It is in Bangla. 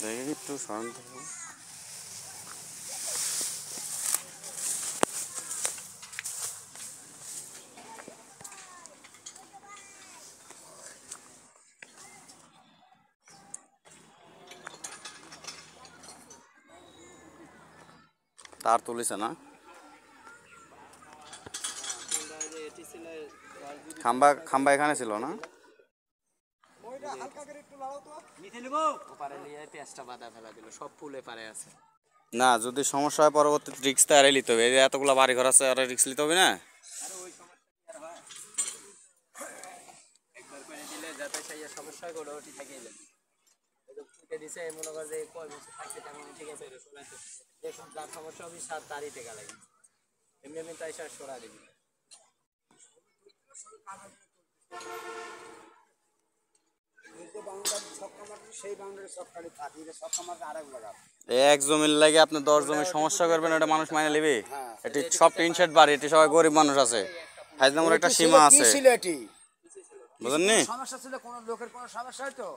দেখি একটু শান্ত হবো। তার তুলিছে না, খাম্বা খাম্বা এখানে ছিল না। না যদি সমস্যা হয় পরবর্তীতে রিক্স তো এড়াই নিতে হবে। এই যে এতগুলো বাড়ি ঘর আছে, আর রিক্স নিতে হবে না। এক জমির লাগে আপনি 10 জমি সমস্যা করবেন, ওটা মানুষ মানে নেবে। এটি সব টিন শেড বাড়ি, এটি সবাই গরিব মানুষ আছে, ফাইজলামের একটা সীমা আছে, বুঝেননি? সমস্যা ছিল কোন লোকের কোন সমস্যা হয়তো